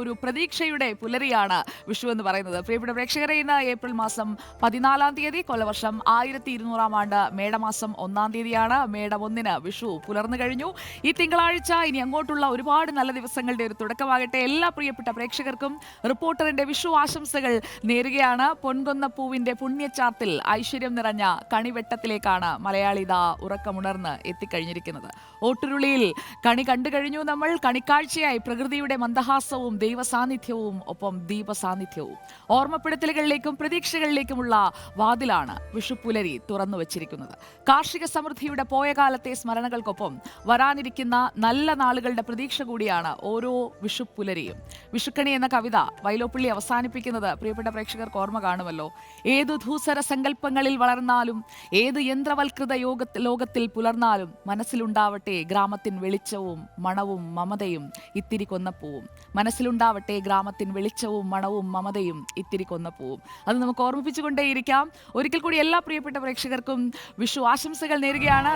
ഒരു പ്രതീക്ഷയുടെ പുലരിയാണ് വിഷു എന്ന് പറയുന്നത്. പ്രിയപ്പെട്ട പ്രേക്ഷകരെ, ഇന്ന് ഏപ്രിൽ മാസം 14-ാം തീയതി, കൊല്ലവർഷം 1200-ാം ആണ്ട്, മേടമാസം 1-ാം തീയതിയാണ്. മേടം 1-ന് വിഷു പുലർന്നു കഴിഞ്ഞു. ഈ തിങ്കളാഴ്ച ഇനി അങ്ങോട്ടുള്ള ഒരുപാട് നല്ല ദിവസങ്ങളുടെ ഒരു തുടക്കമാകട്ടെ. എല്ലാ പ്രിയപ്പെട്ട പ്രേക്ഷകർക്കും റിപ്പോർട്ടറിന്റെ വിഷു ആശംസകൾ നേരുകയാണ്. പൊൻകൊന്നപ്പൂവിന്റെ പുണ്യച്ചാർത്തിൽ ഐശ്വര്യം നിറഞ്ഞ കണിവെട്ടത്തിലേക്കാണ് മലയാളി ദാ ഉറക്കമുണർന്ന് എത്തിക്കഴിഞ്ഞിരിക്കുന്നത്. ഓട്ടുരുളിയിൽ കണി കണ്ടു കഴിഞ്ഞു നമ്മൾ. കണിക്കാഴ്ചയായി പ്രകൃതിയുടെ മന്ദഹാസവും ദൈവസാന്നിധ്യവും ഒപ്പം ദീപസാന്നിധ്യവും. ഓർമ്മപ്പെടുത്തലുകളിലേക്കും പ്രതീക്ഷകളിലേക്കുമുള്ള വാതിലാണ് വിഷുപ്പുലരി തുറന്നു വച്ചിരിക്കുന്നത്. കാർഷിക സമൃദ്ധിയുടെ പോയ കാലത്തെ സ്മരണകൾക്കൊപ്പം വരാനിരിക്കുന്ന നല്ല നാളുകളുടെ പ്രതീക്ഷ കൂടിയാണ് ഓരോ വിഷുപ്പുലരിയും. വിഷുക്കണി എന്ന കവിത വൈലോപ്പിള്ളി അവസാനിപ്പിക്കുന്നത് പ്രിയപ്പെട്ട പ്രേക്ഷകർക്ക് ഓർമ്മ കാണുമല്ലോ. ഏതു ധൂസര സങ്കല്പങ്ങളിൽ വളർന്നാലും, ഏത് യന്ത്രവൽകൃത ലോകത്തിൽ പുലർന്നാലും, മനസ്സിലുണ്ടാവട്ടെ ഗ്രാമത്തിൻ വെളിച്ചവും മണവും മമതയും ഇത്തിരി കൊന്നപ്പൂവും. മനസ്സിലുണ്ടാവട്ടെ ഗ്രാമത്തിൻ വെളിച്ചവും മണവും മമതയും ഇത്തിരി കൊന്നപ്പൂവും. അത് നമുക്ക് ഓർമ്മിപ്പിച്ചുകൊണ്ടേയിരിക്കാം. ഒരിക്കൽ കൂടി എല്ലാ പ്രിയപ്പെട്ട പ്രേക്ഷകർക്കും വിഷു ആശംസകൾ നേരുകയാണ്.